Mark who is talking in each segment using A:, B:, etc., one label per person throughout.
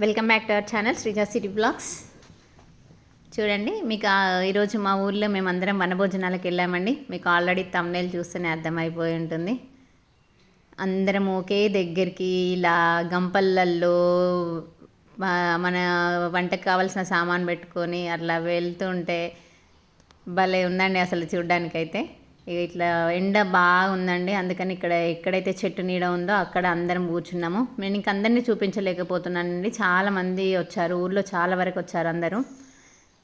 A: Welcome back to our channel Sreeja city blogs. చూడండి, మీకు ఈరోజు మా ఊర్లో మేమందరం వనభోజనాలకు వెళ్ళామండి. మీకు ఆల్రెడీ థంబ్నెయిల్ చూస్తేనే అర్థమైపోయి ఉంటుంది. అందరం ఒకే దగ్గరికి ఇలా గంపల్లల్లో మన వంటకు కావాల్సిన సామాన్ పెట్టుకొని అట్లా వెళ్తుంటే భలే ఉందండి అసలు చూడ్డానికైతే. ఇట్లా ఎండ బాగా ఉందండి, అందుకని ఎక్కడైతే చెట్టు నీడ ఉందో అక్కడ అందరం కూర్చున్నాము. నేను ఇంక అందరినీ చూపించలేకపోతున్నానండి, చాలామంది వచ్చారు, ఊర్లో చాలా వరకు వచ్చారు అందరూ.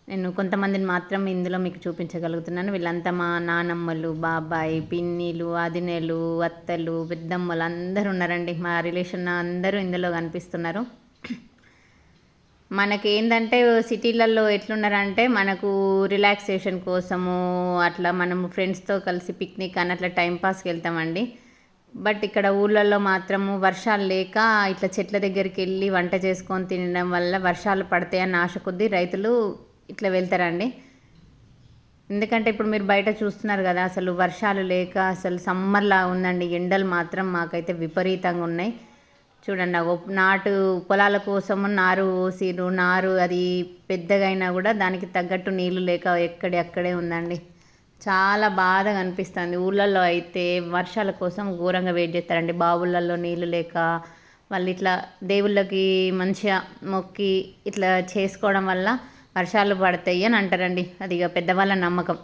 A: నేను కొంతమందిని మాత్రం ఇందులో మీకు చూపించగలుగుతున్నాను. వీళ్ళంతా మా నానమ్మలు, బాబాయ్, పిన్నిలు, ఆదినేలు, అత్తలు, పెద్దమ్మలు అందరూ ఉన్నారండి. మా రిలేషన్ అందరూ ఇందులో కనిపిస్తున్నారు. మనకేందంటే సిటీలలో ఎట్లున్నారంటే మనకు రిలాక్సేషన్ కోసము అట్లా మనము ఫ్రెండ్స్తో కలిసి పిక్నిక్ అని అట్లా టైంపాస్కి వెళ్తామండి. బట్ ఇక్కడ ఊళ్ళల్లో మాత్రము వర్షాలు లేక ఇట్లా చెట్ల దగ్గరికి వెళ్ళి వంట చేసుకొని తినడం వల్ల వర్షాలు పడతాయని ఆశ కొద్దీ రైతులు ఇట్లా వెళ్తారండి. ఎందుకంటే ఇప్పుడు మీరు బయట చూస్తున్నారు కదా, అసలు వర్షాలు లేక అసలు సమ్మర్లా ఉందండి. ఎండలు మాత్రం మాకైతే విపరీతంగా ఉన్నాయి. చూడండి, నాటు పొలాల కోసము నారు పోసిరు. నారు అది పెద్దగా అయినా కూడా దానికి తగ్గట్టు నీళ్లు లేక అక్కడే ఉందండి. చాలా బాధగా అనిపిస్తుంది. ఊళ్ళల్లో అయితే వర్షాల కోసం ఘోరంగా వెయిట్ చేస్తారండి. బావులలో నీళ్లు లేక వాళ్ళు ఇట్లా దేవుళ్ళకి మంచిగా మొక్కి ఇట్లా చేసుకోవడం వల్ల వర్షాలు పడతాయి అని అంటారండి. అది ఇక పెద్దవాళ్ళ నమ్మకం.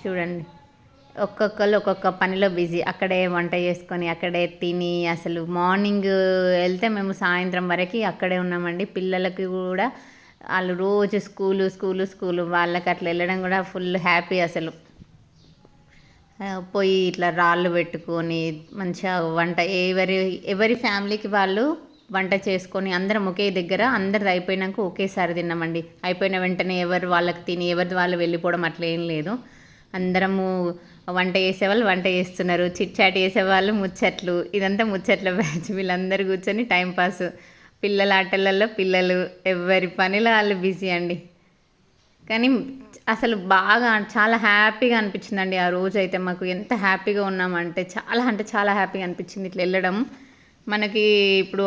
A: చూడండి, ఒక్కొక్కరు ఒక్కొక్క పనిలో బిజీ. అక్కడే వంట చేసుకొని అక్కడే తిని అసలు మార్నింగ్ వెళ్తే మేము సాయంత్రం వరకు అక్కడే ఉన్నామండి. పిల్లలకి కూడా వాళ్ళు రోజు స్కూలు వాళ్ళకి అట్లా వెళ్ళడం కూడా ఫుల్ హ్యాపీ. అసలు పోయి ఇట్లా రాళ్ళు పెట్టుకొని మంచిగా వంట ఎవరి ఫ్యామిలీకి వాళ్ళు వంట చేసుకొని అందరం ఒకే దగ్గర అందరిది అయిపోయినాక ఒకేసారి తిన్నామండి. అయిపోయిన వెంటనే ఎవరు వాళ్ళకి తిని ఎవరిది వాళ్ళు వెళ్ళిపోవడం అట్లా ఏం లేదు. అందరము వంట చేసేవాళ్ళు వంట చేస్తున్నారు, చిట్ చాట్ చేసేవాళ్ళు ముచ్చట్లు. ఇదంతా ముచ్చట్ల బ్యాచ్. వీళ్ళందరూ కూర్చొని టైంపాస్, పిల్లల ఆటలలో పిల్లలు, ఎవరి పనిలో వాళ్ళు బిజీ అండి. కానీ అసలు బాగా చాలా హ్యాపీగా అనిపించిందండి ఆ రోజు అయితే. మాకు ఎంత హ్యాపీగా ఉన్నామంటే చాలా హ్యాపీగా అనిపించింది ఇట్లా వెళ్ళడం. మనకి ఇప్పుడు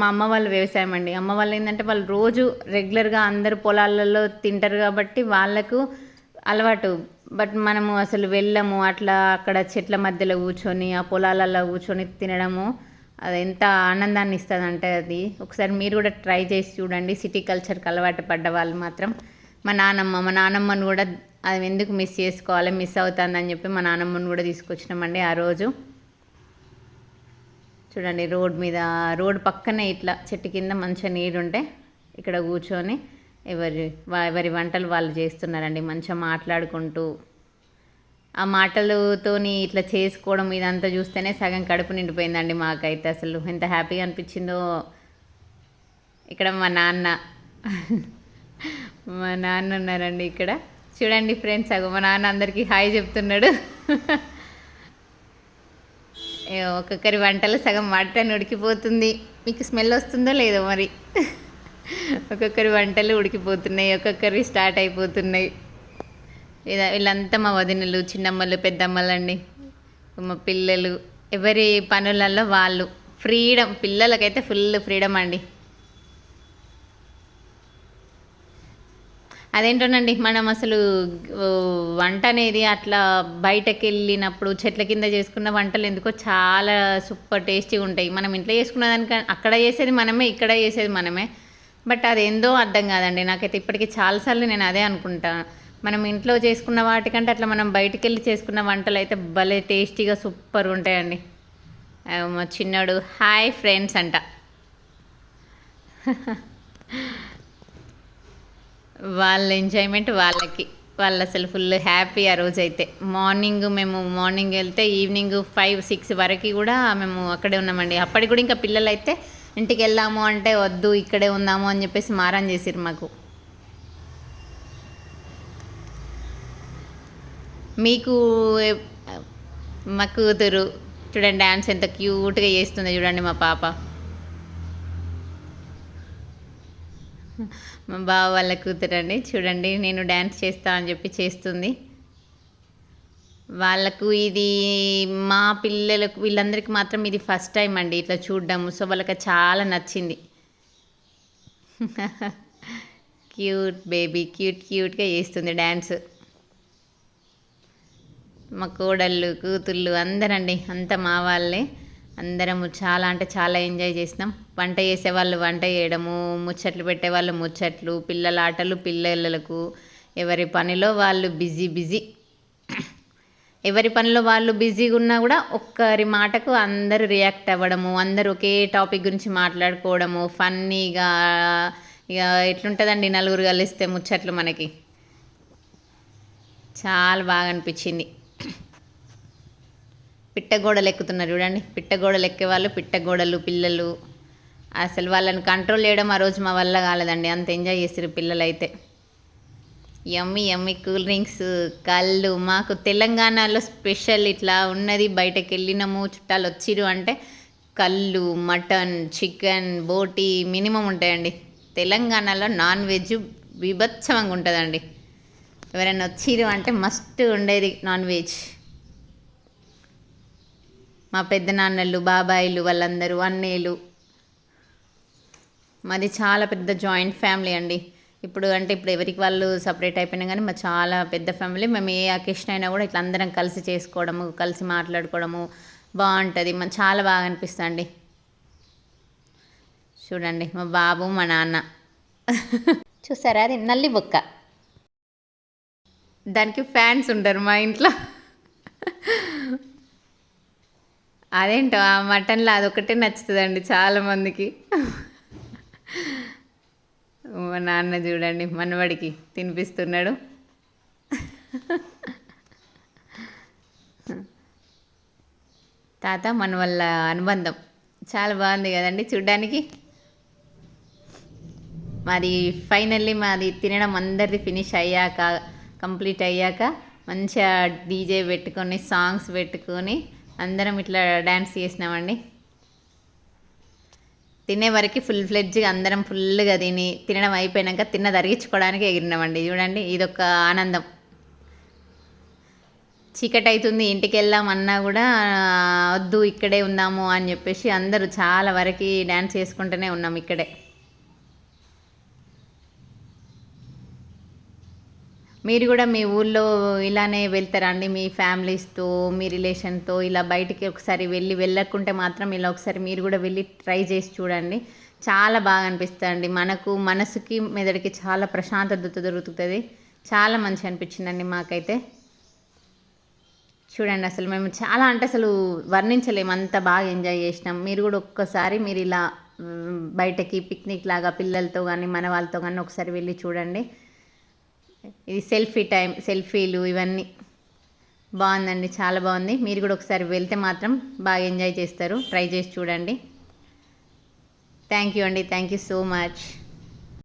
A: మా అమ్మ వాళ్ళు వ్యవసాయం అండి. అమ్మ వాళ్ళు ఏంటంటే వాళ్ళు రోజు రెగ్యులర్గా అందరు పొలాలలో తింటారు కాబట్టి వాళ్ళకు అలవాటు. బట్ మనము అసలు వెళ్ళము. అట్లా అక్కడ చెట్ల మధ్యలో కూర్చొని ఆ పొలాలలో కూర్చొని తినడము అది ఎంత ఆనందాన్ని ఇస్తుందంటే అది ఒకసారి మీరు కూడా ట్రై చేసి చూడండి. సిటీ కల్చర్కి అలవాటు పడ్డ వాళ్ళు మాత్రం. మా నానమ్మను కూడా అది ఎందుకు మిస్ చేసుకోవాలి, మిస్ అవుతుందని చెప్పి మా నానమ్మను కూడా తీసుకొచ్చినామండి ఆ రోజు. చూడండి, రోడ్ పక్కనే ఇట్లా చెట్టు కింద మంచిగా నీరుంటే ఇక్కడ కూర్చొని ఎవరి వంటలు వాళ్ళు చేస్తున్నారండి. మంచిగా మాట్లాడుకుంటూ ఆ మాటలతోని ఇట్లా చేసుకోవడం ఇదంతా చూస్తేనే సగం కడుపు నిండిపోయిందండి మాకైతే. అసలు ఎంత హ్యాపీగా అనిపించిందో. ఇక్కడ మా నాన్న ఉన్నారండి ఇక్కడ. చూడండి ఫ్రెండ్స్, మా నాన్న అందరికీ హాయ్ చెప్తున్నాడు. ఒక్కొక్కరి వంటలు సగం మటన్ ఉడికిపోతుంది. మీకు స్మెల్ వస్తుందో లేదో మరి. ఒక్కొక్కరి వంటలు ఉడికిపోతున్నాయి, ఒక్కొక్కరి స్టార్ట్ అయిపోతున్నాయి. వీళ్ళంతా మా వదినలు, చిన్నమ్మలు, పెద్దమ్మలు అండి. మా పిల్లలు ఎవరి పనులలో వాళ్ళు ఫ్రీడమ్. పిల్లలకైతే ఫుల్ ఫ్రీడమ్ అండి. అదేంటోనండి, మనం అసలు వంట అనేది అట్లా బయటకు వెళ్ళినప్పుడు చెట్ల కింద చేసుకున్న వంటలు ఎందుకో చాలా సూపర్ టేస్టీగా ఉంటాయి. మనం ఇంట్లో చేసుకున్న దానికన్నా అక్కడ చేసేది మనమే, ఇక్కడ చేసేది మనమే. బట్ అదేందో అర్థం కాదండి నాకైతే. ఇప్పటికీ చాలాసార్లు నేను అదే అనుకుంటాను. మనం ఇంట్లో చేసుకున్న వాటికంటే అట్లా మనం బయటికి వెళ్ళి చేసుకున్న వంటలు అయితే భలే టేస్టీగా సూపర్ ఉంటాయండి. మా చిన్నోడు హాయ్ ఫ్రెండ్స్ అంట. వాళ్ళ ఎంజాయ్మెంట్ వాళ్ళకి. వాళ్ళు అసలు ఫుల్ హ్యాపీ ఆ రోజైతే. మేము మార్నింగ్ వెళ్తే ఈవినింగ్ 5-6 వరకు కూడా మేము అక్కడే ఉన్నామండి. అప్పటికి కూడా ఇంకా పిల్లలు అయితే ఇంటికి వెళ్దాము అంటే వద్దు ఇక్కడే ఉందాము అని చెప్పేసి మారం చేసిరు మాకు. మీకు మా కూతురు చూడండి డ్యాన్స్ ఎంత క్యూట్గా చేస్తుందో చూడండి. మా పాప, మా బావ వాళ్ళ కూతురు అండి. చూడండి, నేను డ్యాన్స్ చేస్తా అని చెప్పి చేస్తుంది. వాళ్ళకు ఇది మా పిల్లలకు వీళ్ళందరికీ మాత్రం ఇది ఫస్ట్ టైం అండి ఇట్లా చూడడం. సో వాళ్ళకి చాలా నచ్చింది. క్యూట్ బేబీ క్యూట్గా చేస్తుంది డ్యాన్స్. మా కోడళ్ళు కూతుళ్ళు అందరండి అంతా మా వాళ్ళే. అందరము చాలా అంటే చాలా ఎంజాయ్ చేసినాం. వంట చేసేవాళ్ళు వంట చేయడము, ముచ్చట్లు పెట్టేవాళ్ళు ముచ్చట్లు, పిల్లల ఆటలు పిల్లలకు, ఎవరి పనిలో వాళ్ళు బిజీ. ఎవరి పనిలో వాళ్ళు బిజీగా ఉన్నా కూడా ఒక్కరి మాటకు అందరూ రియాక్ట్ అవ్వడము, అందరూ ఒకే టాపిక్ గురించి మాట్లాడుకోవడము, ఫన్నీగా. ఇక ఎట్లుంటుందండి నలుగురు కలిస్తే ముచ్చట్లు మనకి. చాలా బాగా అనిపించింది. పిట్టగోడలు ఎక్కుతున్నారు చూడండి. పిట్టగోడలు ఎక్కేవాళ్ళు పిట్టగోడలు పిల్లలు. అసలు వాళ్ళని కంట్రోల్ చేయడం ఆ రోజు మా వల్ల కాలేదండి. అంత ఎంజాయ్ చేసారు పిల్లలు అయితే. యమ్మీ కూల్ డ్రింక్స్, కళ్ళు. మాకు తెలంగాణలో స్పెషల్ ఇట్లా ఉన్నది. బయటకు వెళ్ళినాము చుట్టాలు వచ్చిరు అంటే కళ్ళు, మటన్, చికెన్, బోటి మినిమం ఉంటాయండి. తెలంగాణలో నాన్ వెజ్ బీభత్సంగా ఉంటుందండి. ఎవరైనా వచ్చిరు అంటే మస్ట్ ఉండేది నాన్ వెజ్. మా పెద్దనాన్నలు, బాబాయిలు, వాళ్ళందరూ అన్నయ్యలు. మాది చాలా పెద్ద జాయింట్ ఫ్యామిలీ అండి. ఇప్పుడు ఎవరికి వాళ్ళు సపరేట్ అయిపోయినా కానీ మా చాలా పెద్ద ఫ్యామిలీ. మేము ఏ అకేషన్ అయినా కూడా ఇట్లా అందరం కలిసి చేసుకోవడము, కలిసి మాట్లాడుకోవడము బాగుంటుంది. చాలా బాగా అనిపిస్తుంది. చూడండి మా బాబు మా నాన్న. చూసారా అది నల్లి బొక్క. దానికి ఫ్యాన్స్ ఉంటారు మా ఇంట్లో. అదేంటో ఆ మటన్లో అదొకటే నచ్చుతుందండి చాలామందికి. మా నాన్న చూడండి మనవడికి తినిపిస్తున్నాడు. తాత మన వల్ల అనుబంధం చాలా బాగుంది కదండి చూడ్డానికి. మాది ఫైనల్లీ తినడం అందరిది ఫినిష్ అయ్యాక, కంప్లీట్ అయ్యాక మంచిగా డీజే పెట్టుకొని సాంగ్స్ పెట్టుకొని అందరం ఇట్లా డ్యాన్స్ చేసినామండి. తినే వరకు ఫుల్ ఫ్లెడ్జ్గా అందరం ఫుల్గా తినడం అయిపోయాక తిన్నది అరిగించుకోవడానికి ఎగిరినామండి. చూడండి ఇదొక ఆనందం. చీకటి అవుతుంది ఇంటికి వెళ్దామన్నా కూడా వద్దు ఇక్కడే ఉందాము అని చెప్పేసి అందరూ చాలా వరకు డ్యాన్స్ చేసుకుంటూనే ఉన్నాం ఇక్కడే. మీరు కూడా మీ ఊళ్ళో ఇలానే వెళ్తారా అండి? మీ ఫ్యామిలీస్తో, మీ రిలేషన్తో ఇలా బయటికి ఒకసారి వెళ్ళకుంటే మాత్రం ఇలా ఒకసారి మీరు కూడా వెళ్ళి ట్రై చేసి చూడండి. చాలా బాగా అనిపిస్తుంది. మనకు మనసుకి మెదడుకి చాలా ప్రశాంతత దొరుకుతుంది. చాలా మంచి అనిపించిందండి మాకైతే. చూడండి అసలు మేము చాలా అసలు వర్ణించలేము, అంత బాగా ఎంజాయ్ చేసినాం. మీరు కూడా ఒక్కసారి మీరు ఇలా బయటకి పిక్నిక్ లాగా పిల్లలతో కానీ మన వాళ్ళతో కానీ ఒకసారి వెళ్ళి చూడండి. ఇది సెల్ఫీలు ఇవన్నీ బాగుందండి, చాలా బాగుంది. మీరు కూడా ఒకసారి వెళ్తే మాత్రం బాగా ఎంజాయ్ చేస్తారు. ట్రై చేసి చూడండి. థ్యాంక్ యూ అండి, థ్యాంక్ యూ సో మచ్.